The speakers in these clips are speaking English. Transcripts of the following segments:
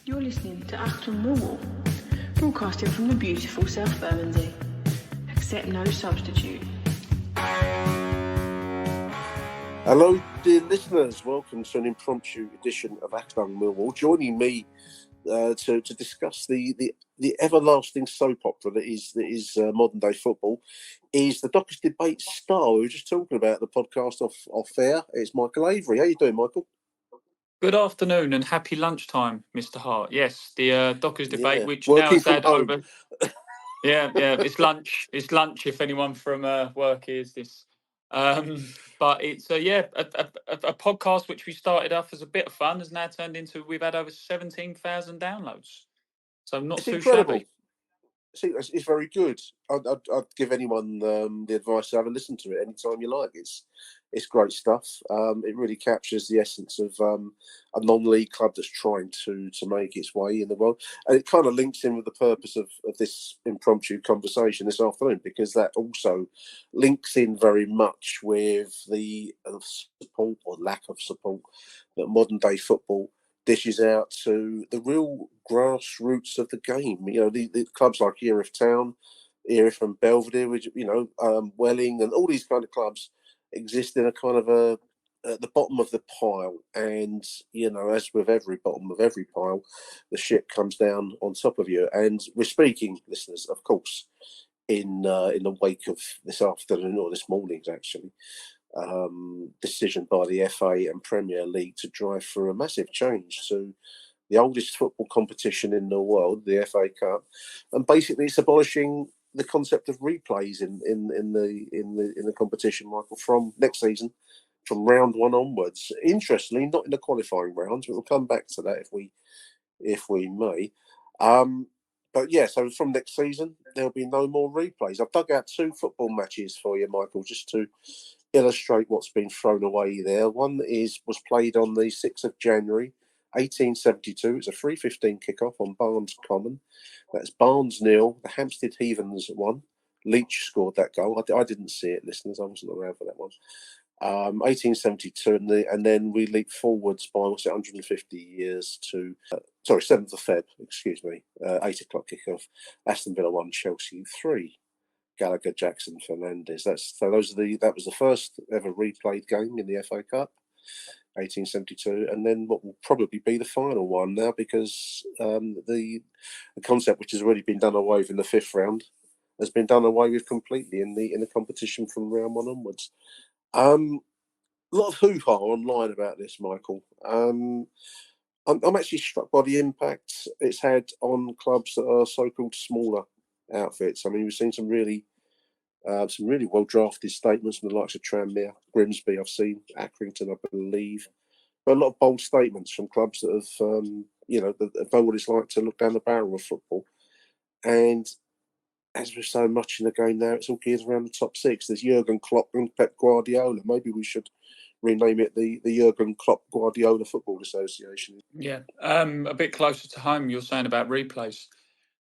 You're listening to Achtung, Millwall, broadcasting from the beautiful South Bermondsey. Accept no substitute. Hello, dear listeners. Welcome to an impromptu edition of Achtung Millwall. Joining me to discuss the everlasting soap opera that is modern day football is the Dockers Debate star. We were just talking about the podcast off air. It's Michael Avery. How you doing, Michael? Good afternoon and happy lunchtime, Mr. Hart. Yes, the Dockers Debate, which working now has from had home. over. Yeah, it's lunch. It's lunch if anyone from work hears this. But it's a podcast which we started off as a bit of fun has now turned into we've had over 17,000 downloads. So not It's too incredible. shabby. See, it's very good. I'd give anyone the advice to have a listen to it anytime you like. It's great stuff. It really captures the essence of a non-league club that's trying to make its way in the world, and it kind of links in with the purpose of this impromptu conversation this afternoon, because that also links in very much with the support or lack of support that modern day football dishes out to the real grassroots of the game. You know, the clubs like Erith Town, Erith and Belvedere, which, Welling, and all these kind of clubs exist in a kind of at the bottom of the pile. And, as with every bottom of every pile, the shit comes down on top of you. And we're speaking, listeners, of course, in the wake of this afternoon, or this morning's actually, decision by the FA and Premier League to drive through a massive change to the oldest football competition in the world, the FA Cup, and basically it's abolishing the concept of replays in the competition, Michael, from next season, from round one onwards. Interestingly, not in the qualifying rounds, but we'll come back to that if we may. But yeah, so from next season there'll be no more replays. I've dug out two football matches for you, Michael, just to illustrate what's been thrown away there. One was played on the 6th of January 1872. It's a 3:15 kickoff on Barnes Common. That's Barnes 0, the Hampstead Heathens 1. Leach scored that goal. I didn't see it, listeners. I wasn't around for that one. 1872, and then we leap forwards by 150 years to 7th of Feb. 8 o'clock kickoff. Aston Villa 1, Chelsea 3. Gallagher, Jackson, Fernandez. That was the first ever replayed game in the FA Cup, 1872, and then what will probably be the final one now, because the concept which has already been done away with in the fifth round has been done away with completely in the competition from round one onwards. A lot of hoo-ha online about this, Michael. I'm actually struck by the impact it's had on clubs that are so-called smaller outfits. I mean, we've seen some really well drafted statements from the likes of Tranmere, Grimsby. I've seen Accrington, I believe, but a lot of bold statements from clubs that have, that know what it's like to look down the barrel of football. And as with so much in the game now, it's all geared around the top six. There's Jurgen Klopp and Pep Guardiola. Maybe we should rename it the Jurgen Klopp Guardiola Football Association. Yeah, a bit closer to home, you're saying about replays.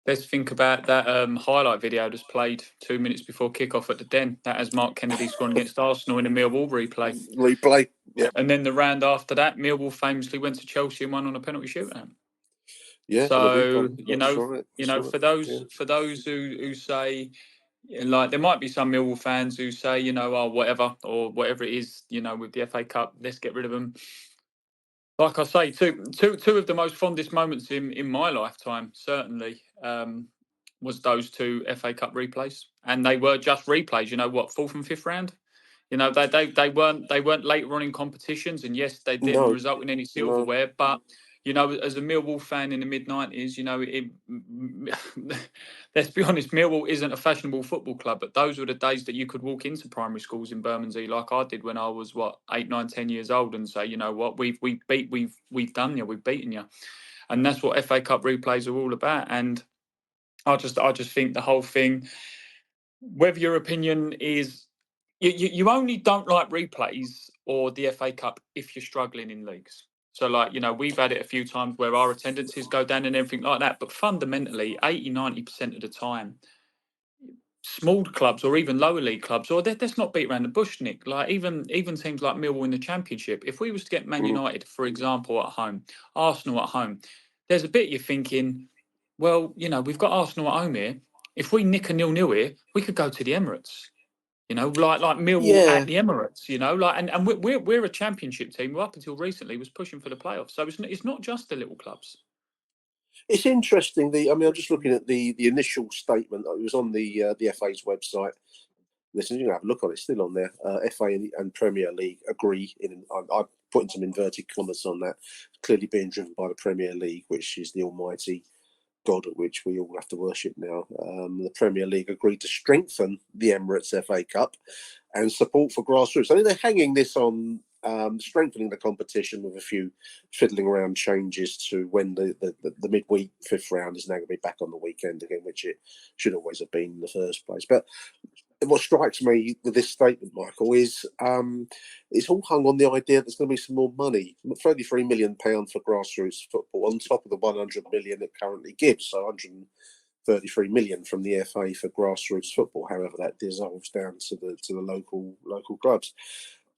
Let's think about that highlight video that's played 2 minutes before kickoff at the Den. That has Mark Kennedy scoring against Arsenal in a Millwall replay. Yeah. And then the round after that, Millwall famously went to Chelsea and won on a penalty shootout. Yeah. So right. for those who say, like, there might be some Millwall fans who say, whatever it is, with the FA Cup, let's get rid of them. Like I say, two of the most fondest moments in my lifetime, certainly, was those two FA Cup replays, and they were just replays. Fourth and fifth round. They weren't later on in competitions, and yes, they didn't result in any silverware. But as a Millwall fan in the mid-90s, let's be honest, Millwall isn't a fashionable football club, but those were the days that you could walk into primary schools in Bermondsey, like I did when I was 8, 9, 10 years old, and say, we've done you, we've beaten you, and that's what FA Cup replays are all about. And I just think the whole thing, whether your opinion is, you only don't like replays or the FA Cup if you're struggling in leagues. So, we've had it a few times where our attendances go down and everything like that. But fundamentally, 80, 90% of the time, small clubs or even lower league clubs, or let's not beat around the bush, Nick. Like even teams like Millwall in the Championship, if we was to get Man United, for example, at home, Arsenal at home, there's a bit you're thinking, well, you know, we've got Arsenal at home here. If we nick a 0-0 here, we could go to the Emirates. You know, like Millwall Yeah, at the Emirates. You know, like and we're a championship team who up until recently was pushing for the playoffs. So it's not just the little clubs. it's interesting. I'm just looking at the initial statement. It was on the FA's website. Listen, you can have a look on it. It's still on there. FA and Premier League agree. I'm putting some inverted commas on that. Clearly being driven by the Premier League, which is the almighty God at which we all have to worship now. The Premier League agreed to strengthen the Emirates FA Cup and support for grassroots. I think they're hanging this on strengthening the competition with a few fiddling around changes to when the midweek fifth round is now going to be back on the weekend again, which it should always have been in the first place. But what strikes me with this statement, Michael, is it's all hung on the idea there's going to be some more money, £33 million for grassroots football on top of the 100 million it currently gives. So 133 million from the FA for grassroots football. However, that dissolves down to the local clubs.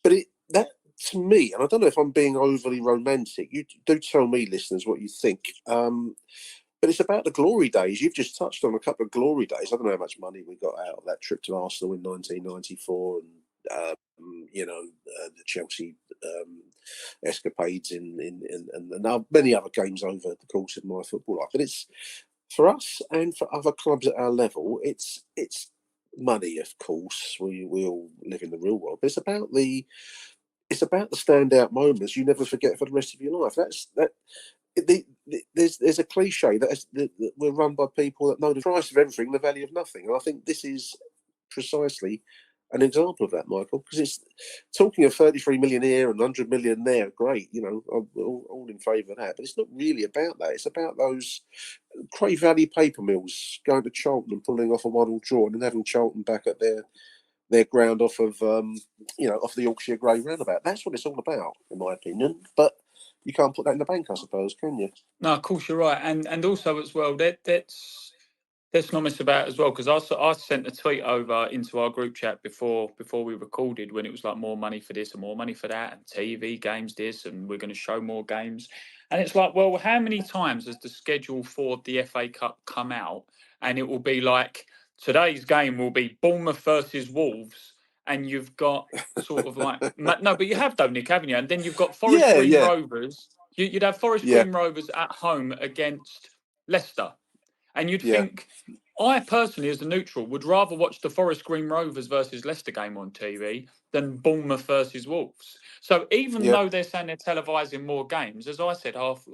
But that to me, and I don't know if I'm being overly romantic. You do tell me, listeners, what you think. But it's about the glory days. You've just touched on a couple of glory days. I don't know how much money we got out of that trip to Arsenal in 1994 and, the Chelsea escapades and many other games over the course of my football life. But it's, for us and for other clubs at our level, it's money, of course. We all live in the real world. But it's about the standout moments you never forget for the rest of your life. There's a cliche that we're run by people that know the price of everything, the value of nothing, and I think this is precisely an example of that, Michael. Because it's talking of 33 million here and 100 million there. Great, you know, I'm all in favour of that, but it's not really about that. It's about those Cray Valley paper mills going to Charlton and pulling off a 1-1 draw and then having Charlton back at their ground off of off the Yorkshire Grey roundabout. That's what it's all about, in my opinion. But you can't put that in the bank, I suppose, can you? No, of course you're right, and also as well let's not miss about as well, because I sent a tweet over into our group chat before we recorded when it was like more money for this and more money for that and TV games this and we're going to show more games, and it's like, well, how many times has the schedule for the FA Cup come out and it will be like today's game will be Bournemouth versus Wolves and you've got sort of like no, but you have though, Nick, haven't you? And then you've got Forest Green Rovers. You'd have Forest Green Rovers at home against Leicester. And you'd think, I personally, as a neutral, would rather watch the Forest Green Rovers versus Leicester game on TV than Bournemouth versus Wolves. So even though they're saying they're televising more games, as I said, half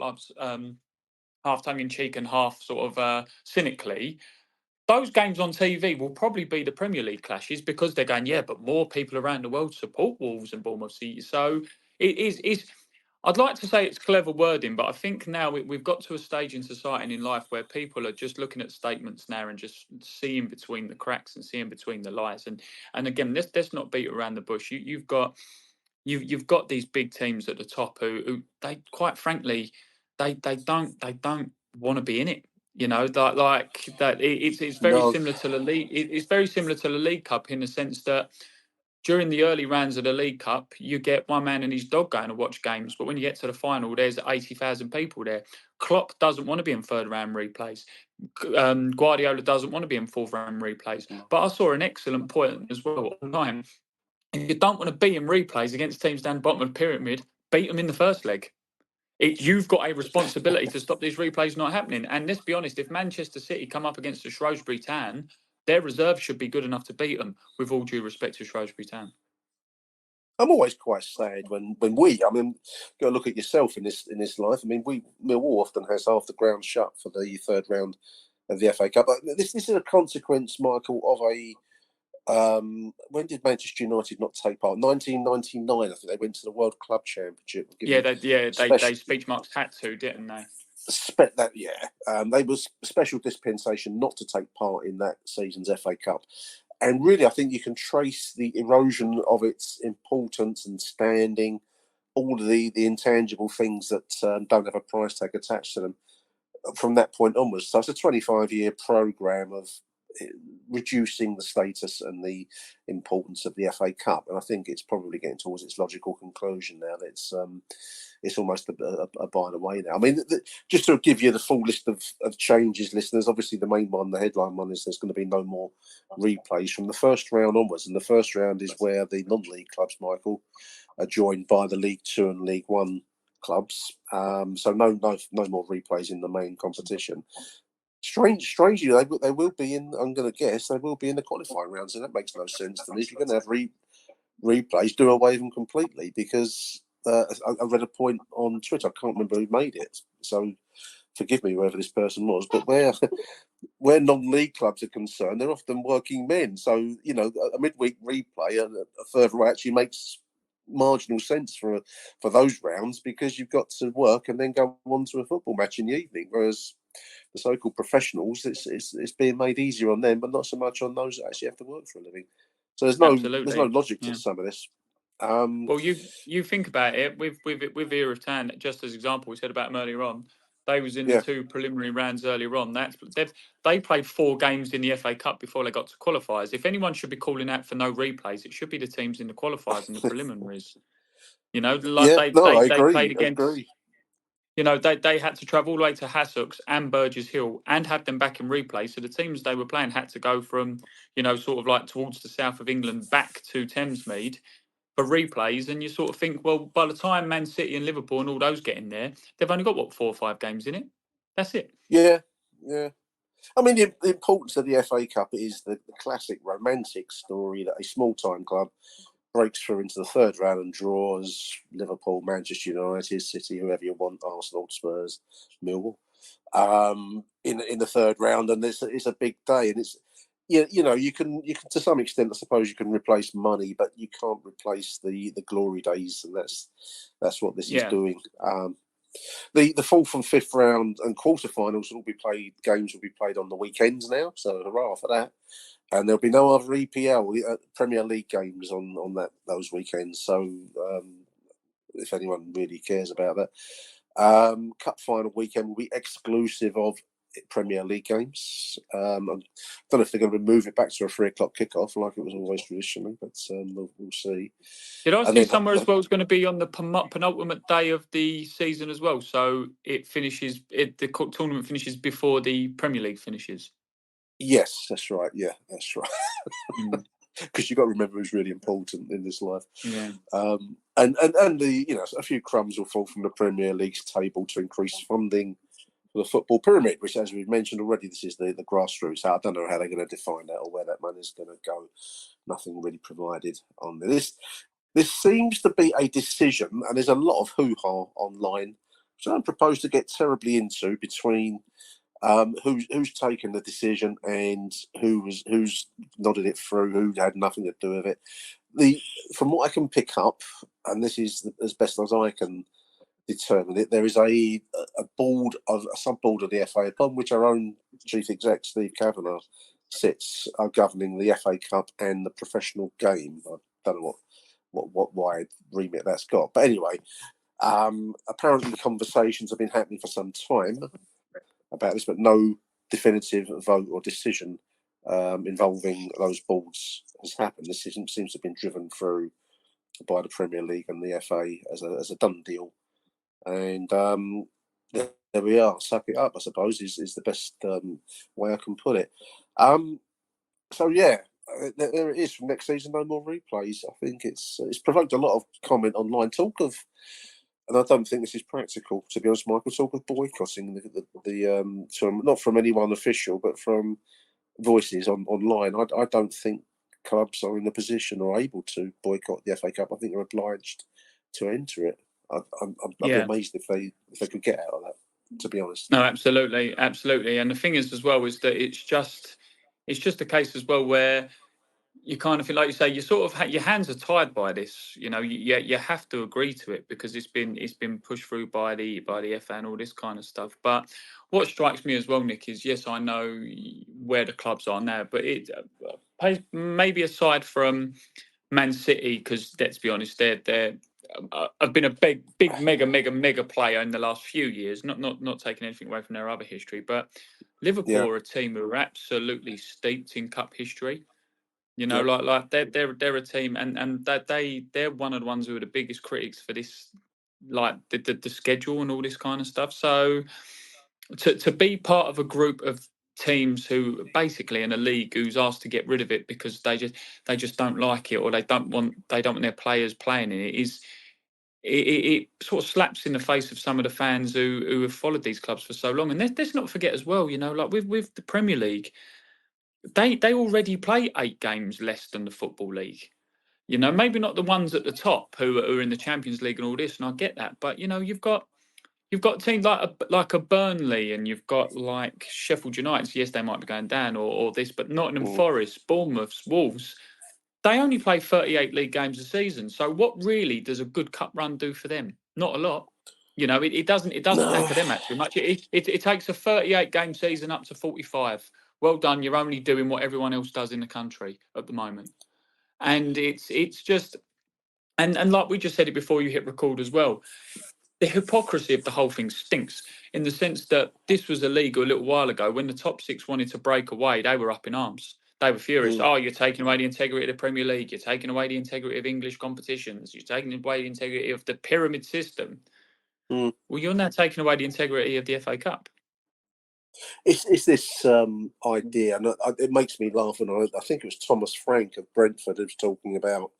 tongue in cheek and half sort of cynically, those games on TV will probably be the Premier League clashes because they're going, yeah, but more people around the world support Wolves and Bournemouth. So it is. I'd like to say it's clever wording, but I think now we've got to a stage in society and in life where people are just looking at statements now and just seeing between the cracks and seeing between the lies. And again, let's not beat around the bush. You've got these big teams at the top who they quite frankly they don't want to be in it. You know, like that. It's very similar to the league. It's very similar to the League Cup in the sense that during the early rounds of the League Cup, you get one man and his dog going to watch games. But when you get to the final, there's 80,000 people there. Klopp doesn't want to be in third round replays. Guardiola doesn't want to be in fourth round replays. But I saw an excellent point as well online. If you don't want to be in replays against teams down the bottom of the pyramid, beat them in the first leg. You've got a responsibility to stop these replays not happening. And let's be honest, if Manchester City come up against the Shrewsbury Town, their reserve should be good enough to beat them, with all due respect to Shrewsbury Town. I'm always quite sad when we, I mean, go look at yourself in this life. I mean, Millwall often has half the ground shut for the third round of the FA Cup. But this is a consequence, Michael, of when did Manchester United not take part? 1999, I think they went to the World Club Championship. They speech marks had to, didn't they? They was special dispensation not to take part in that season's FA Cup. And really, I think you can trace the erosion of its importance and standing, all of the intangible things that don't have a price tag attached to them from that point onwards. So it's a 25-year programme of reducing the status and the importance of the FA Cup. And I think it's probably getting towards its logical conclusion now that it's almost a by the way now. I mean, just to give you the full list of changes, listeners, obviously the main one, the headline one, is there's going to be no more replays from the first round onwards. And the first round is where the non-league clubs, Michael, are joined by the League Two and League One clubs. So no more replays in the main competition. Strangely, they will be in. I'm going to guess they will be in the qualifying rounds, and that makes no sense to me. If you're going to have replays, do away with them completely. Because I read a point on Twitter. I can't remember who made it, so forgive me, whoever this person was. But where non-league clubs are concerned, they're often working men. So a midweek replay a further away actually makes marginal sense for those rounds, because you've got to work and then go on to a football match in the evening, whereas the so-called professionals, it's being made easier on them, but not so much on those that actually have to work for a living. So there's no logic to some of this. Well, you think about it with Era of Town, just as example, we said about them earlier on. They was in the two preliminary rounds earlier on. They played 4 games in the FA Cup before they got to qualifiers. If anyone should be calling out for no replays, it should be the teams in the qualifiers and the preliminaries. They played against. Agree. They had to travel all the way to Hassocks and Burgess Hill and have them back in replay. So the teams they were playing had to go from, sort of like towards the south of England back to Thamesmead for replays. And you sort of think, well, by the time Man City and Liverpool and all those get in there, they've only got, 4 or 5 games in it. That's it. Yeah. I mean, the importance of the FA Cup is the classic romantic story that a small-time club breaks through into the third round and draws Liverpool, Manchester United, City, whoever you want, Arsenal, Spurs, Millwall, in the third round, and it's a big day, and it's you can to some extent, I suppose, you can replace money, but you can't replace the glory days, and that's what this is doing. The fourth and fifth round and quarterfinals games will be played on the weekends now, so hurrah for that. And there'll be no other EPL, Premier League games on those weekends. So if anyone really cares about that, Cup final weekend will be exclusive of Premier League games. I don't know if they're going to move it back to a 3:00 kickoff like it was always traditionally, but we'll see. Did I see somewhere as well it's going to be on the penultimate day of the season as well? So the tournament finishes before the Premier League finishes. Yes, that's right. Yeah, that's right. Because you've got to remember who's really important in this life. Yeah. And a few crumbs will fall from the Premier League's table to increase funding for the football pyramid, which, as we've mentioned already, this is the grassroots. I don't know how they're going to define that or where that money is going to go. Nothing really provided on this. This seems to be a decision, and there's a lot of hoo-ha online, which I don't propose to get terribly into, between who's taken the decision and who's nodded it through, who had nothing to do with it. From what I can pick up, and this is as best as I can determine it, there is a sub-board of the FA, upon which our own chief exec Steve Kavanagh sits, are governing the FA Cup and the professional game. I don't know what wide remit that's got, but anyway, apparently conversations have been happening for some time about this, but no definitive vote or decision involving those boards has happened. This seems to have been driven through by the Premier League and the FA as a done deal. And there we are. Suck it up, I suppose, is the best way I can put it. So yeah, there it is from next season. No more replays. I think it's provoked a lot of comment online. Talk of, and I don't think this is practical, to be honest, Michael, talk of boycotting the not from anyone official, but from voices online. I don't think clubs are in a position or able to boycott the FA Cup. I think they're obliged to enter it. I'd be amazed if they could get out of that, to be honest. No, absolutely. And the thing is as well is that it's just a case as well where you kind of feel like you say you sort of your hands are tied by this. You have to agree to it because it's been pushed through by the FA and all this kind of stuff. But what strikes me as well, Nick, is yes, I know where the clubs are now, but it maybe aside from Man City, because let's be honest, they're have been a big mega player in the last few years. Not taking anything away from their other history, but Liverpool are a team who are absolutely steeped in cup history. You know, like they're a team, and that they're one of the ones who are the biggest critics for this, like the schedule and all this kind of stuff. So to be part of a group of teams who basically in a league who's asked to get rid of it because they just don't like it, or they don't want their players playing in it, it sort of slaps in the face of some of the fans who have followed these clubs for so long. And let's not forget as well, you know, like with the Premier League, they already play 8 games less than the Football League. You know, maybe not the ones at the top who are in the Champions League and all this, and I get that, but you know, you've got teams like a Burnley, and you've got like Sheffield United. Yes, they might be going down or this, but Nottingham Forest, Bournemouth, Wolves. They only play 38 league games a season. So what really does a good cup run do for them? Not a lot. You know, it doesn't pepper them actually much. It takes a 38 game season up to 45. Well done. You're only doing what everyone else does in the country at the moment, and it's just and like we just said it before you hit record as well. The hypocrisy of the whole thing stinks in the sense that this was illegal a little while ago. When the top 6 wanted to break away, they were up in arms. They were furious. Oh, you're taking away the integrity of the Premier League. You're taking away the integrity of English competitions. You're taking away the integrity of the pyramid system. Well, you're now taking away the integrity of the FA Cup. It's this idea, and it makes me laugh. And I think it was Thomas Frank of Brentford who was talking about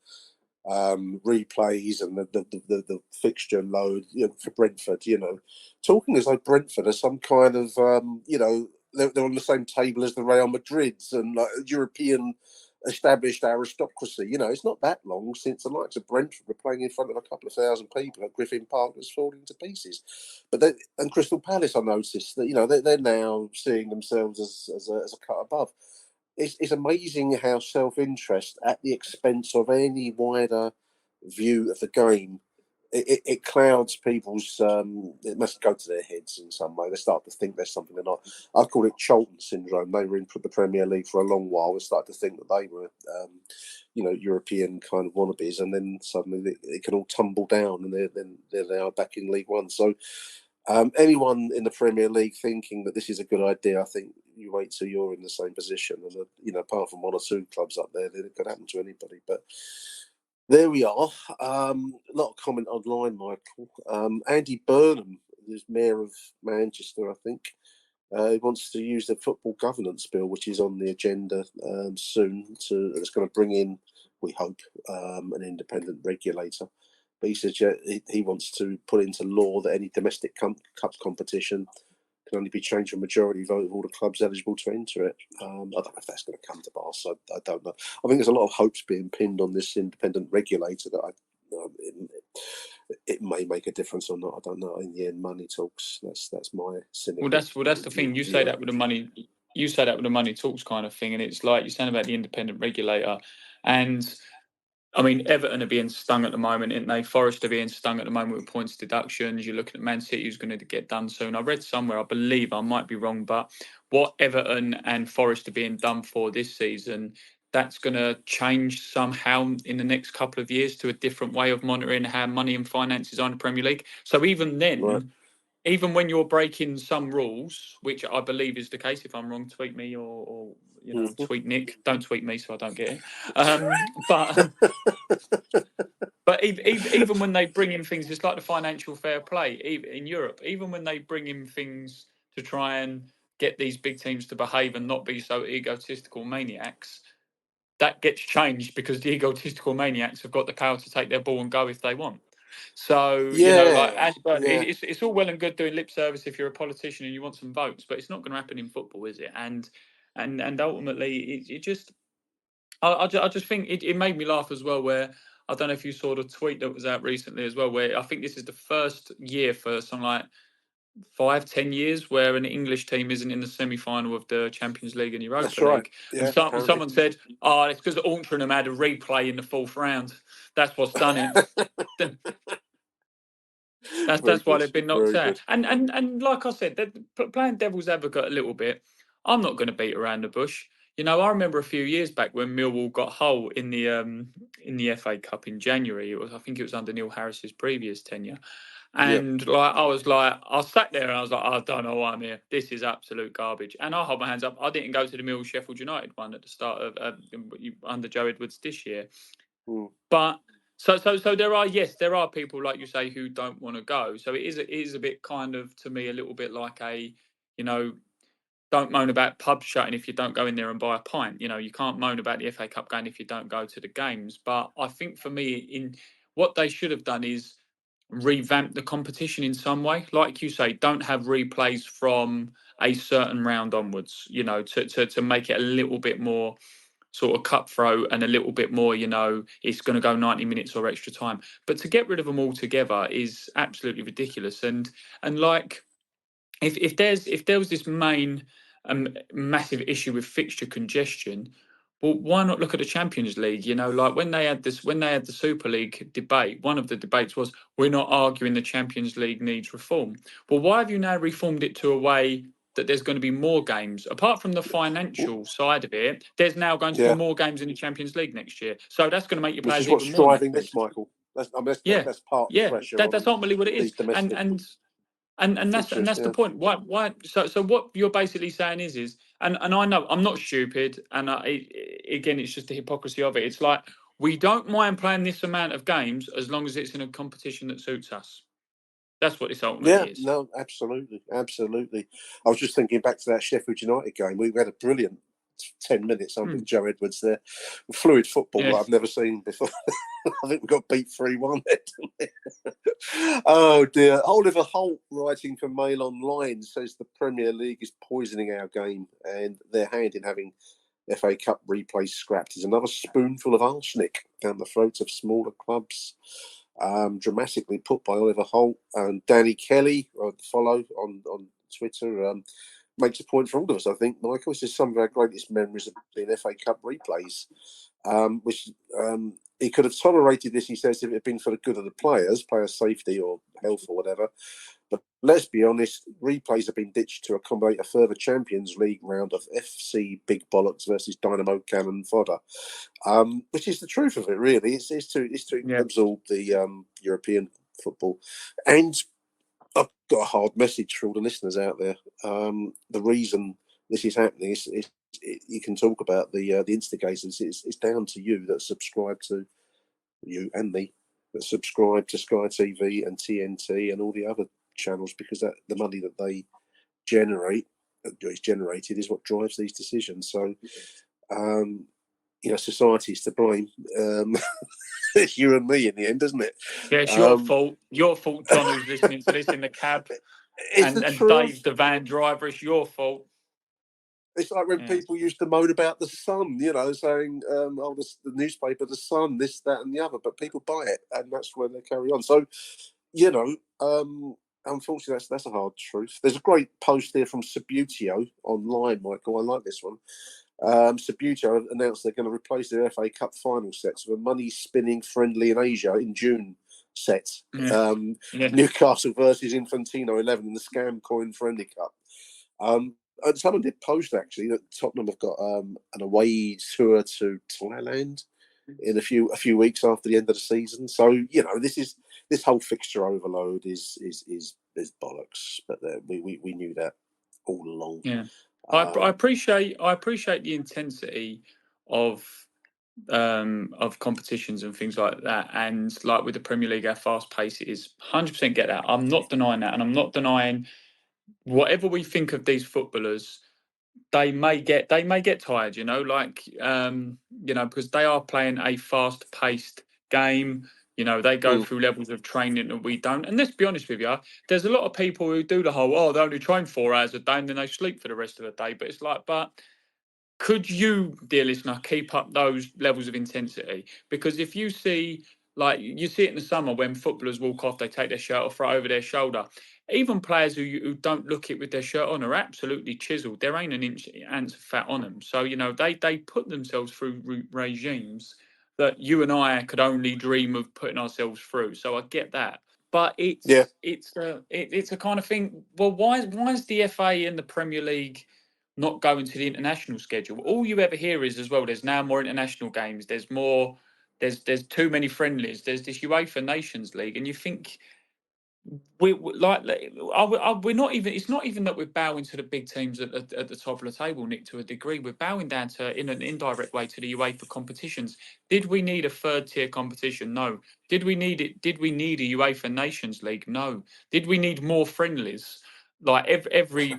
replays and the fixture load, you know, for Brentford. You know, talking as though Brentford are some kind of you know, they're on the same table as the Real Madrids and like European established aristocracy. You know, it's not that long since the likes of Brentford were playing in front of a couple of thousand people at Griffin Park that's falling to pieces. But and Crystal Palace, I noticed that, you know, they're now seeing themselves as a cut above. It's amazing how self-interest at the expense of any wider view of the game, it clouds people's. It must go to their heads in some way. They start to think there's something they're not. I call it Charlton syndrome. They were in the Premier League for a long while. They started to think that they were, you know, European kind of wannabes, and then suddenly it can all tumble down, and there they are back in League One. So. Anyone in the Premier League thinking that this is a good idea, I think you wait till you're in the same position. And you know, apart from 1 or 2 clubs up there, it could happen to anybody. But there we are. A lot of comment online, Michael. Andy Burnham, who's Mayor of Manchester, I think, he wants to use the football governance bill, which is on the agenda soon. It's going to bring in, we hope, an independent regulator. But he says he wants to put into law that any domestic cup competition can only be changed for a majority vote of all the clubs eligible to enter it. I don't know if that's going to come to pass. I don't know. I think there's a lot of hopes being pinned on this independent regulator that it may make a difference or not. I don't know. In the end, money talks. That's my cynical. Well, that's the thing. You say that with the money. You say that with the money talks kind of thing, and it's like you're saying about the independent regulator, and I mean, Everton are being stung at the moment, aren't they? Forest are being stung at the moment with points deductions. You're looking at Man City, who's going to get done soon. I read somewhere, I believe, I might be wrong, but what Everton and Forest are being done for this season, that's going to change somehow in the next couple of years to a different way of monitoring how money and finances are in the Premier League. So even then, right. Even when you're breaking some rules, which I believe is the case, if I'm wrong, tweet me or you know, tweet Nick. Don't tweet me, so I don't get it. But even when they bring in things, it's like the financial fair play in Europe. Even when they bring in things to try and get these big teams to behave and not be so egotistical maniacs, that gets changed because the egotistical maniacs have got the power to take their ball and go if they want. So, you know, like, it's all well and good doing lip service if you're a politician and you want some votes, but it's not going to happen in football, is it? And ultimately, it just, I just think it made me laugh as well, where I don't know if you saw the tweet that was out recently as well, where I think this is the first year for something like 5-10 years where an English team isn't in the semi-final of the Champions League and Europa That's right. League. Yeah, and someone said, "Oh, it's because Altrincham had a replay in the 4th round. That's what's done it." That's why they've been knocked out. And like I said, playing devil's advocate a little bit. I'm not going to beat around the bush. You know, I remember a few years back when Millwall got Hull in the FA Cup in January. I think it was under Neil Harris's previous tenure. And like I sat there and I was like, I don't know why I'm here. This is absolute garbage. And I hold my hands up. I didn't go to the Mill Sheffield United one at the start of under Joe Edwards this year. But so there are people like you say who don't want to go. So it is a bit kind of, to me, a little bit like a, don't moan about pubs shutting if you don't go in there and buy a pint. You can't moan about the FA Cup game if you don't go to the games. But I think for me, in what they should have done is revamp the competition in some way. Like you say, don't have replays from a certain round onwards, to make it a little bit more sort of cutthroat and a little bit more, it's going to go 90 minutes or extra time. But to get rid of them altogether is absolutely ridiculous. And like, if there was this main massive issue with fixture congestion, well, why not look at the Champions League? Like when they had the Super League debate, one of the debates was, we're not arguing the Champions League needs reform. Well, why have you now reformed it to a way that there's going to be more games? Apart from the financial side of it, there's now going to be more games in the Champions League next year. So that's going to make your players even more. Which is what's driving this, Michael. That's part of the pressure. That's ultimately what it is. And that's the point. Why? So what you're basically saying is, and I know I'm not stupid, and again, it's just the hypocrisy of it. It's like, we don't mind playing this amount of games as long as it's in a competition that suits us. That's what this ultimately is. No, absolutely. I was just thinking back to that Sheffield United game. We had a brilliant 10 minutes under Joe Edwards there. Fluid football that I've never seen before. I think we got beat 3-1 there. Oh dear. Oliver Holt, writing for Mail Online, says the Premier League is poisoning our game, and their hand in having FA Cup replays scrapped is another spoonful of arsenic down the throats of smaller clubs. Dramatically put by Oliver Holt. And Danny Kelly, follow on Twitter, makes a point for all of us, I think, Michael. This is some of our greatest memories of being FA Cup replays, which he could have tolerated this, he says, if it had been for the good of the players, player safety or health or whatever. But let's be honest, replays have been ditched to accommodate a further Champions League round of FC Big Bollocks versus Dynamo Cannon fodder, which is the truth of it, really. It's to absorb the European football. And I've got a hard message for all the listeners out there. The reason this is happening is you can talk about the instigators. It's down to you that subscribe to, you and me, that subscribe to Sky TV and TNT and all the other channels, because the money that they generate is what drives these decisions. So, society's to blame. It's you and me in the end, isn't it? Yeah, it's your fault. Your fault, John, who's listening to this in the cab. And Dave, the van driver, it's your fault. It's like when people used to moan about the Sun, saying, the newspaper, the Sun, this, that, and the other, but people buy it, and that's where they carry on. So, unfortunately, that's a hard truth. There's a great post here from Subutio online, Michael. I like this one. Subutio announced they're going to replace their FA Cup final sets with a money-spinning friendly in Asia in June set. Newcastle versus Infantino 11 in the Scam Coin Friendly Cup. And someone did post, actually, that Tottenham have got an away tour to Thailand in a few weeks after the end of the season. So, this whole fixture overload is bollocks. But we knew that all along. Yeah, I appreciate the intensity of competitions and things like that, and like with the Premier League, how fast paced it is. 100% get that. I'm not denying that, and I'm not denying whatever we think of these footballers. They may get tired, because they are playing a fast paced game. They go through levels of training that we don't. And let's be honest with you, there's a lot of people who do the whole, they only train 4 hours a day and then they sleep for the rest of the day. But it's like, but could you, dear listener, keep up those levels of intensity? Because if you see, like, you see it in the summer when footballers walk off, they take their shirt off, throw it over their shoulder. Even players who don't look it with their shirt on are absolutely chiseled. There ain't an ounce of fat on them. So, they put themselves through regimes that you and I could only dream of putting ourselves through. So I get that. But it's a kind of thing. Well, why is the FA and the Premier League not going to the international schedule? All you ever hear is, as well, there's now more international games. There's more. There's too many friendlies. There's this UEFA Nations League, and you think, we're not even. It's not even that we're bowing to the big teams at the top of the table, Nick. To a degree, we're bowing down to, in an indirect way, to the UEFA competitions. Did we need a third tier competition? No. Did we need it? Did we need a UEFA Nations League? No. Did we need more friendlies? Like every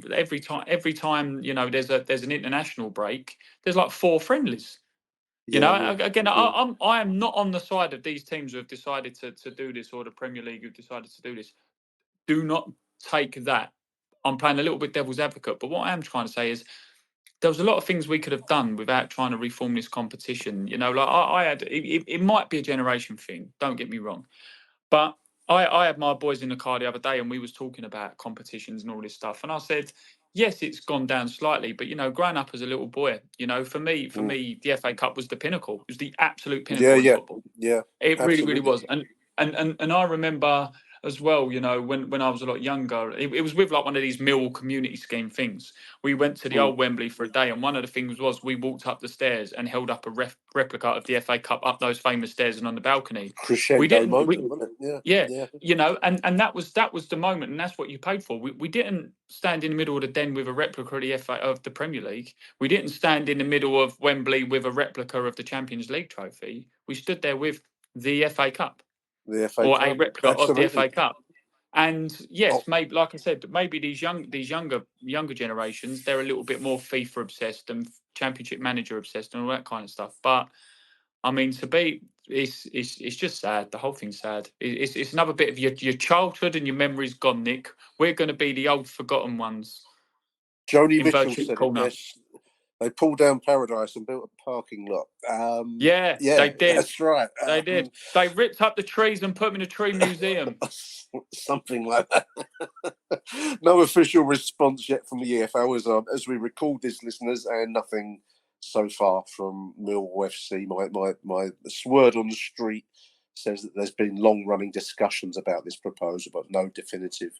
time there's an international break, there's like 4 friendlies. Again, I am not on the side of these teams who have decided to do this, or the Premier League who've decided to do this. Do not take that. I'm playing a little bit devil's advocate, but what I am trying to say is there was a lot of things we could have done without trying to reform this competition. I had it might be a generation thing. Don't get me wrong, but I had my boys in the car the other day, and we was talking about competitions and all this stuff, and I said, yes, it's gone down slightly, but growing up as a little boy, for me, the FA Cup was the pinnacle. It was the absolute pinnacle in football. Yeah, it really was. And I remember as well, when I was a lot younger, it was with like one of these Millwall community scheme things. We went to the old Wembley for a day, and one of the things was we walked up the stairs and held up a replica of the FA Cup up those famous stairs and on the balcony. Crescendo moment, wasn't it? Yeah. And that was the moment, and that's what you paid for. We didn't stand in the middle of the Den with a replica of the Premier League. We didn't stand in the middle of Wembley with a replica of the Champions League trophy. We stood there with the FA Cup. The FA or Cup. a replica Absolutely. of the FA Cup. And yes, maybe, like I said, maybe these younger generations, they're a little bit more FIFA obsessed and Championship Manager obsessed and all that kind of stuff. But I mean, it's just sad. The whole thing's sad. It's another bit of your childhood and your memories gone, Nick. We're going to be the old forgotten ones. Joni Mitchell said it. Yes. They pulled down Paradise and built a parking lot. Yeah, they did. That's right. They did. They ripped up the trees and put them in a tree museum. Something like that. No official response yet from the EFL as we record this, listeners, and nothing so far from Millwall FC. My word on the street says that there's been long-running discussions about this proposal, but no definitive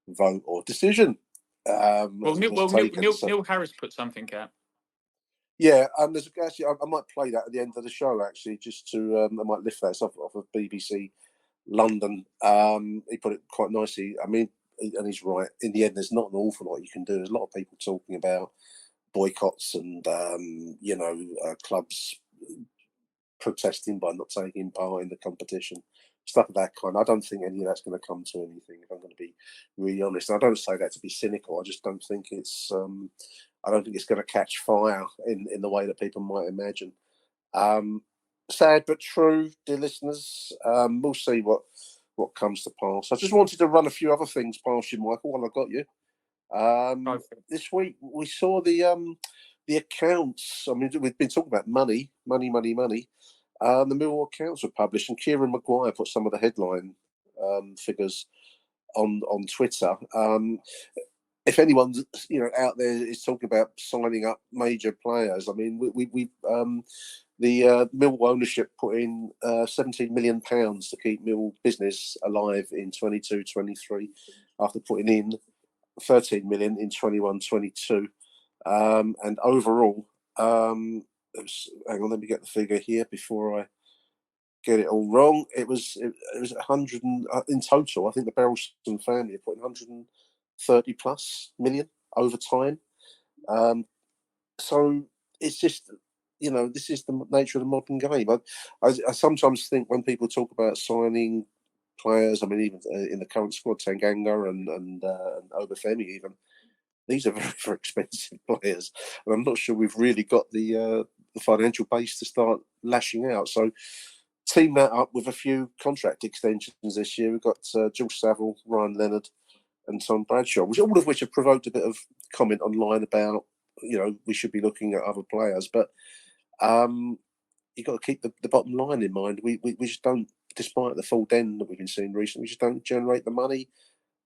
vote or decision. Neil Harris put something out. Yeah, there's actually I might play that at the end of the show. Actually, just to I might lift that off of BBC London. He put it quite nicely. I mean, and he's right. In the end, there's not an awful lot you can do. There's a lot of people talking about boycotts and clubs protesting by not taking part in the competition, stuff of that kind. I don't think any of that's going to come to anything, if I'm going to be really honest. And I don't say that to be cynical. I just don't think it's. I don't think it's going to catch fire in the way that people might imagine. Sad but true, dear listeners. We'll see what comes to pass. I just wanted to run a few other things past you, Michael, while I got you. This week we saw the accounts. I mean, we've been talking about money. The Millwall accounts were published, and Kieran Maguire put some of the headline figures on Twitter. If anyone out there is talking about signing up major players, I mean, we the Millwall ownership put in £17 million to keep Millwall business alive in 22-23, after putting in 13 million in 21-22, and overall, hang on, let me get the figure here before I get it all wrong. It was 100 in total. I think the Berylson family put in 130 plus million over time. So it's just, this is the nature of the modern game. I sometimes think when people talk about signing players, I mean, even in the current squad, Tanganga and Obafemi even, these are very, very expensive players. And I'm not sure we've really got the financial base to start lashing out. So team that up with a few contract extensions this year. We've got George Saville, Ryan Leonard and Tom Bradshaw, all of which have provoked a bit of comment online about, we should be looking at other players. But you've got to keep the bottom line in mind. We just don't, despite the full den that we've been seeing recently, we just don't generate the money,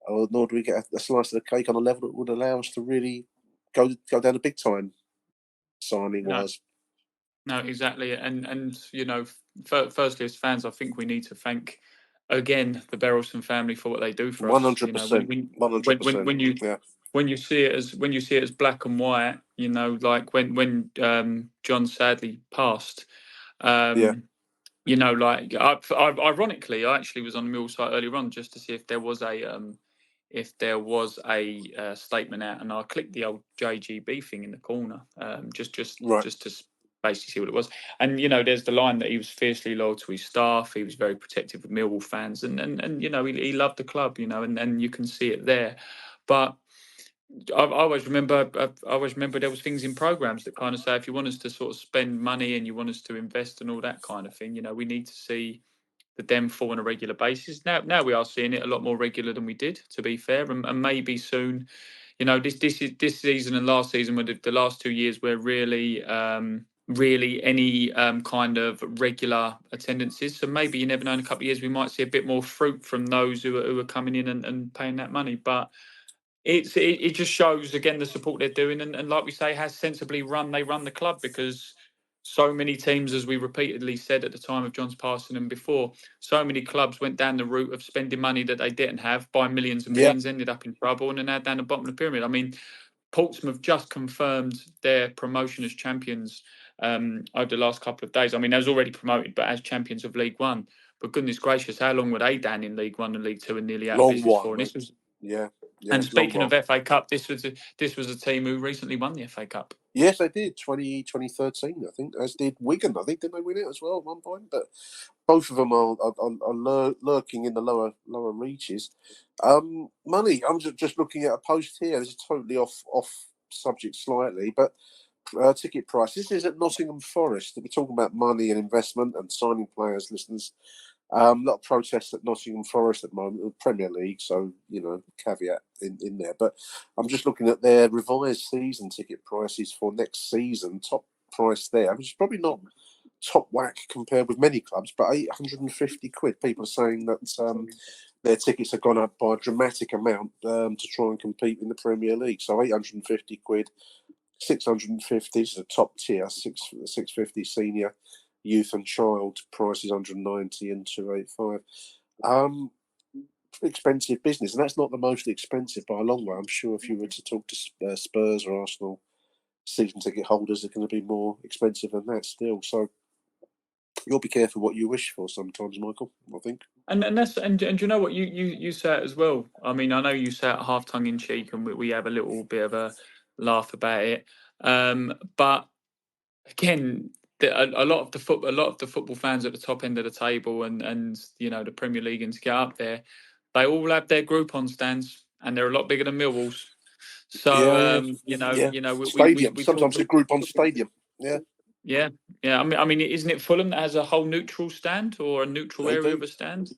nor do we get a slice of the cake on a level that would allow us to really go down a big time signing wise. No, exactly. And firstly, as fans, I think we need to thank again the Berylson family for what they do for us. 100%. 100%. When you see it as black and white, like when John sadly passed, you know, like ironically, I actually was on the Mill site earlier on just to see if there was a statement out, and I clicked the old JGB thing in the corner, just Right. to basically see what it was. And you know, there's the line that he was fiercely loyal to his staff. He was very protective of Millwall fans, and you know, he loved the club, you know, and you can see it there. But I always remember there was things in programs that kind of say if you want us to sort of spend money and you want us to invest and all that kind of thing, you know, we need to see the dem fall on a regular basis. Now we are seeing it a lot more regular than we did, to be fair, and maybe soon, you know, this season and last season were the last 2 years were really any kind of regular attendances. So maybe you never know, in a couple of years we might see a bit more fruit from those who are coming in and paying that money, but. It just shows again the support they're doing, and like we say, has sensibly run the club, because so many teams, as we repeatedly said at the time of John's passing and before, so many clubs went down the route of spending money that they didn't have, by millions and Yeah. millions, ended up in trouble, and are now down the bottom of the pyramid. I mean, Portsmouth just confirmed their promotion as champions over the last couple of days. I mean, they was already promoted, but as champions of League One. But goodness gracious, how long were they down in League One and League Two and nearly out of Long business while, for? And mate. this was. Yeah. And Long speaking while. of FA Cup, this was a team who recently won the FA Cup. Yes, they did. 2013, I think. As did Wigan. I think, didn't they win it as well at one point? But both of them are lurking in the lower reaches. Money. I'm just looking at a post here. This is totally off subject slightly, but ticket prices. This is at Nottingham Forest. We're talking about money and investment and signing players, listeners. A lot of protests at Nottingham Forest at the moment, the Premier League, so, you know, caveat in there. But I'm just looking at their revised season ticket prices for next season. Top price there, which is probably not top whack compared with many clubs, but 850 quid. People are saying that their tickets have gone up by a dramatic amount to try and compete in the Premier League. So 850 quid, 650 is the top tier, 650 senior. Youth and child prices 190 and 285. Expensive business, and that's not the most expensive by a long way. I'm sure if you were to talk to Spurs or Arsenal season ticket holders, are going to be more expensive than that still. So you'll be careful what you wish for sometimes, Michael, I think. And you know what, you say it as well. I mean, I know you say it half tongue in cheek, and we have a little bit of a laugh about it. But again, a lot of the football fans at the top end of the table, and you know, the Premier League, and to get up there, they all have their Groupon stands, and they're a lot bigger than Millwall's. So Stadium. we Sometimes talk. a group on stadium. Yeah. Yeah. I mean, isn't it Fulham that has a whole neutral stand, or a neutral They area do. of a stand?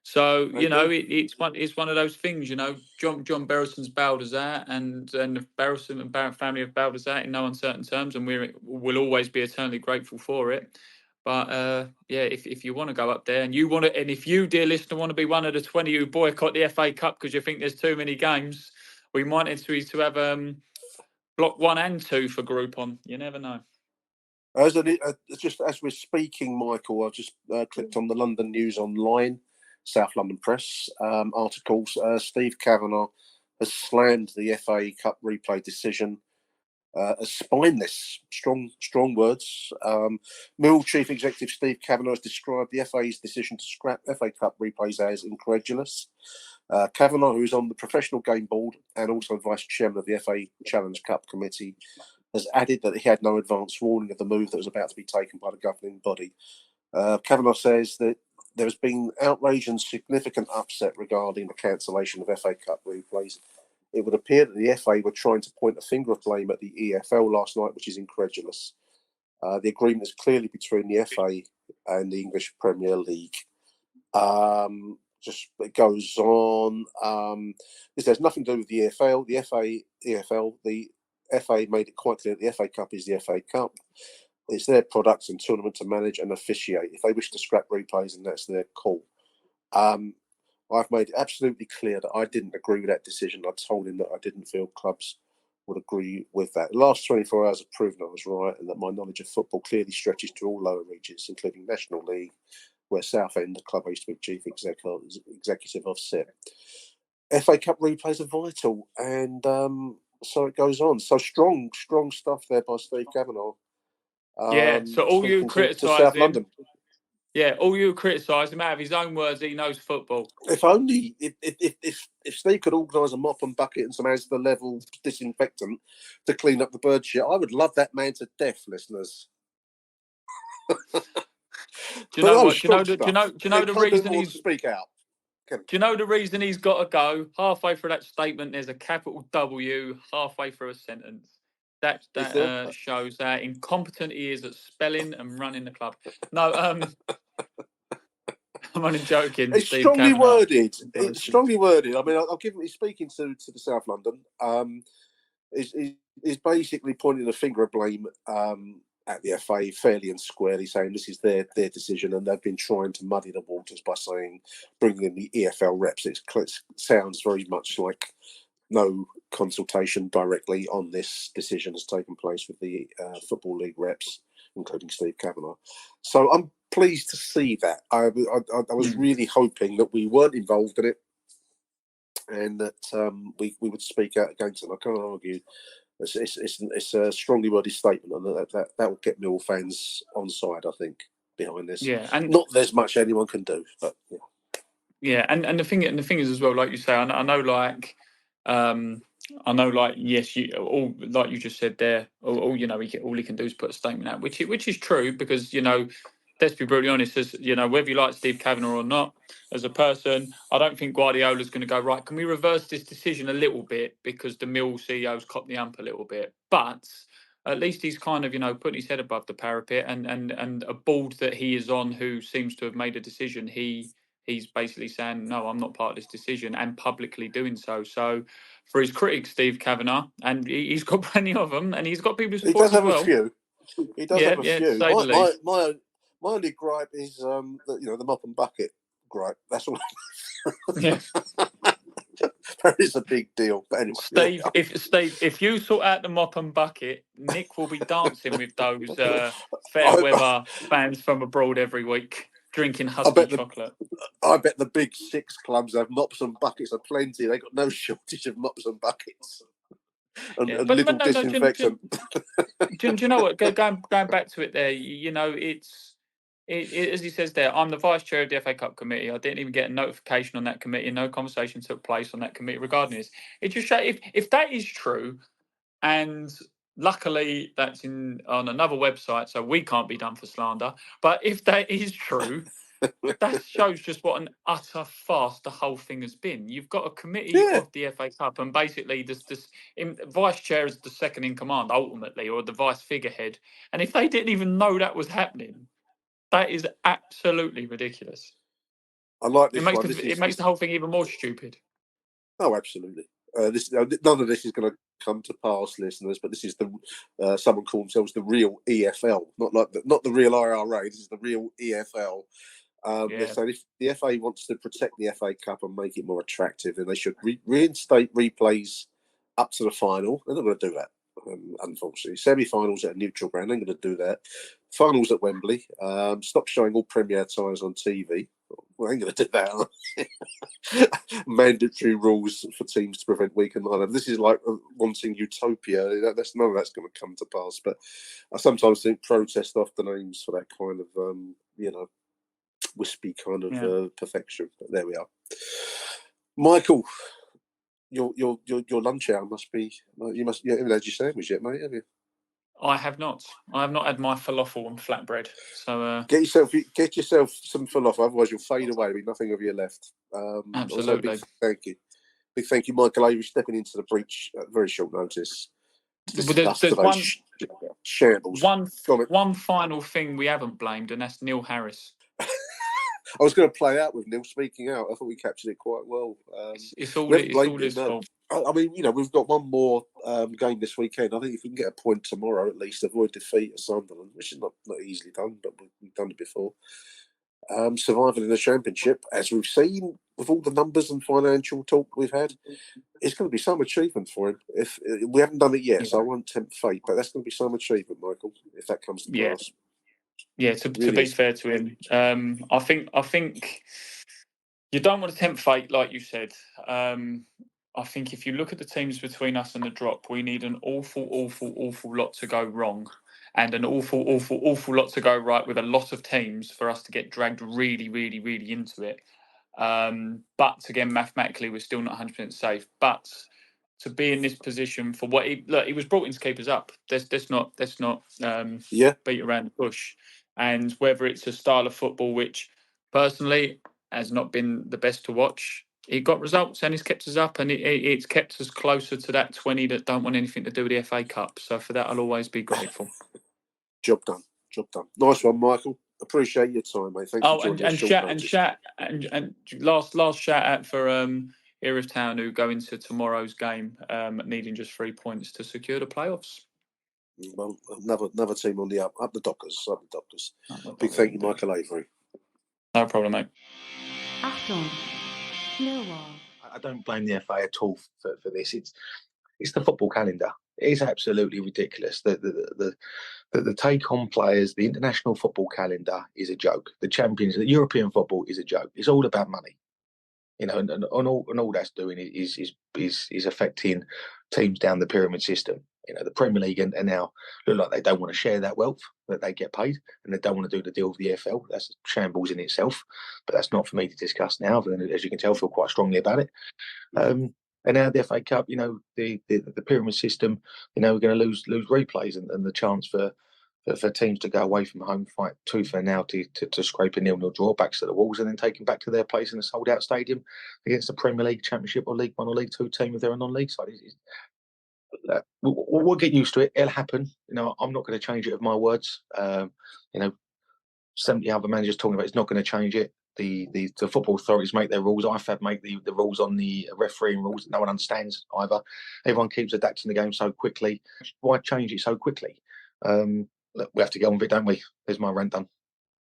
So They you know, do. it's one of those things. You know, John Berylson's Baldazar, and the Beryson and Barrett family of Baldazar in no uncertain terms, and we'll always be eternally grateful for it. But yeah, if you want to go up there, and if you, dear listener, want to be one of the 20 who boycott the FA Cup because you think there's too many games, we might need to have block 1 and 2 for Groupon. You never know. Just as we're speaking, Michael, I just clicked on the London News Online, South London Press articles. Steve Kavanagh has slammed the FA Cup replay decision as spineless. Strong words. Mill Chief Executive Steve Kavanagh has described the FA's decision to scrap FA Cup replays as incredulous. Kavanagh, who is on the Professional Game Board and also Vice Chairman of the FA Challenge Cup Committee, has added that he had no advance warning of the move that was about to be taken by the governing body. Kavanagh says that there has been outrage and significant upset regarding the cancellation of FA Cup replays. It would appear that the FA were trying to point a finger of blame at the EFL last night, which is incredulous. The agreement is clearly between the FA and the English Premier League. Just it goes on. This has nothing to do with the EFL. The FA made it quite clear that the FA Cup is the FA Cup. It's their products and tournament to manage and officiate. If they wish to scrap replays, then that's their call. I've made it absolutely clear that I didn't agree with that decision. I told him that I didn't feel clubs would agree with that. The last 24 hours have proven I was right, and that my knowledge of football clearly stretches to all lower reaches, including National League, where Southend, the club I used to be chief executive of, sit. FA Cup replays are vital, and so it goes on. So strong stuff there by Steve Kavanagh. Yeah, so all you speaking to criticise South him, London. Yeah, all you criticise him out of his own words, he knows football. If only if Steve could organise a mop and bucket and some Asda level disinfectant to clean up the bird shit, I would love that man to death, listeners. Do you know what? Do you know the reason he's speak out? Do you know the reason he's got to go? Halfway through that statement, there's a capital W halfway through a sentence. That shows how incompetent he is at spelling and running the club. No, I'm only joking. It's Steve strongly Kavanagh. worded. It's strongly worded. I mean, I'll give him. He's speaking to the South London. Is basically pointing the finger of blame at the FA fairly and squarely, saying this is their decision, and they've been trying to muddy the waters by saying bringing in the EFL reps. It sounds very much like no consultation directly on this decision has taken place with the Football League reps, including Steve Kavanagh. So I'm pleased to see that. I was really hoping that we weren't involved in it and that we would speak out against it. I can't argue. It's a strongly worded statement, and that will get Mill fans on side, I think, behind this. Yeah, and not there's much anyone can do, but yeah. Yeah, and the thing is as well, like you say, I know, yes, all like you just said there, all he can do is put a statement out, which is true, because let's be brutally honest, as whether you like Steve Kavanagh or not, as a person, I don't think Guardiola's going to go, right, can we reverse this decision a little bit because the Mill CEO's copped the ump a little bit, but at least he's kind of putting his head above the parapet, and a board that he is on, who seems to have made a decision, he's basically saying, no, I'm not part of this decision, and publicly doing so. So for his critics, Steve Kavanagh, and he's got plenty of them, and he's got people who support him as well. A few. He does have a few. To say the least. My only gripe is the mop and bucket gripe. That's all. Yeah. That is a big deal. But anyway, Steve, if you sort out the mop and bucket, Nick will be dancing with those fair weather fans from abroad every week, drinking husky chocolate. I bet the big six clubs have mops and buckets aplenty. They got no shortage of mops and buckets. And little disinfectant. Do you know what? Going back to it there, it as he says there, I'm the vice chair of the FA Cup committee. I didn't even get a notification on that committee. No conversation took place on that committee regarding this. It just shows if that is true, and luckily that's on another website, so we can't be done for slander. But if that is true, that shows just what an utter farce the whole thing has been. You've got a committee of the FA Cup, and basically this vice chair is the second in command ultimately, or the vice figurehead. And if they didn't even know that was happening, that is absolutely ridiculous. I like this. It makes the whole thing even more stupid. Oh, absolutely. None of this is going to come to pass, listeners. But this is the someone called themselves the real EFL, not the real IRA. This is the real EFL. So if the FA wants to protect the FA Cup and make it more attractive, then they should reinstate replays up to the final. They're not going to do that, unfortunately. Semi-finals at a neutral ground, they're going to do that. Finals at Wembley. Stop showing all Premier ties on TV. We ain't going to do that. Mandatory rules for teams to prevent weekend lineup. This is like wanting utopia. None of that's going to come to pass. But I sometimes think protest often aims for that kind of, wispy kind of perfection. But there we are. Michael, your lunch hour must be. You haven't had your sandwich yet, mate, have you? I have not. I have not had my falafel and flatbread. So get yourself some falafel. Otherwise, you'll fade away. There'll be nothing of you left. Absolutely. Also, big thank you, Michael Avery, stepping into the breach at very short notice. There's shambles. One final thing we haven't blamed, and that's Neil Harris. I was going to play out with Neil speaking out. I thought we captured it quite well. It's all his fault. I mean, we've got one more game this weekend. I think if we can get a point tomorrow, at least avoid defeat at Sunderland, which is not easily done, but we've done it before. Surviving in the Championship, as we've seen with all the numbers and financial talk we've had, it's going to be some achievement for him. If we haven't done it yet, so I won't tempt fate, but that's going to be some achievement, Michael, if that comes to pass. Yeah, to be fair to him, I think you don't want to tempt fate, like you said. I think if you look at the teams between us and the drop, we need an awful lot to go wrong. and an awful lot to go right with a lot of teams for us to get dragged really, really, really into it. But again, mathematically, we're still not 100% safe. But to be in this position for what he was brought in to keep us up. Let's not beat around the bush. And whether it's a style of football which personally has not been the best to watch, he got results and he's kept us up, and it's kept us closer to that 20 that don't want anything to do with the FA Cup. So for that, I'll always be grateful. Job done. Nice one, Michael. Appreciate your time, mate. Thanks for joining us. And last shout out for Erith Town, who go into tomorrow's game needing just 3 points to secure the playoffs. Well, another team on the up the Dockers. Big thank you, Michael Avery. No problem, mate. Achtung, Millwall. I don't blame the FA at all for this. It's the football calendar. It is absolutely ridiculous. The take on players, the international football calendar is a joke. The European football is a joke. It's all about money, and all that's doing is affecting teams down the pyramid system. The Premier League and now look like they don't want to share that wealth that they get paid, and they don't want to do the deal with the EFL. That's a shambles in itself, but that's not for me to discuss now. But as you can tell, I feel quite strongly about it. And now the FA Cup, the pyramid system, we're going to lose replays and the chance for teams to go away from home, fight tooth and nail to scrape a 0-0 draw, backs to the walls, and then take them back to their place in a sold-out stadium against the Premier League, Championship, or League One or League Two team if they're a non-league side. We'll get used to it. It'll happen. I'm not going to change it with my words. 70 other managers talking about it's not going to change it. The football authorities make their rules. IFAB make the rules on the refereeing rules that no one understands either. Everyone keeps adapting the game so quickly. Why change it so quickly? We have to get on with it, don't we? There's my rant done.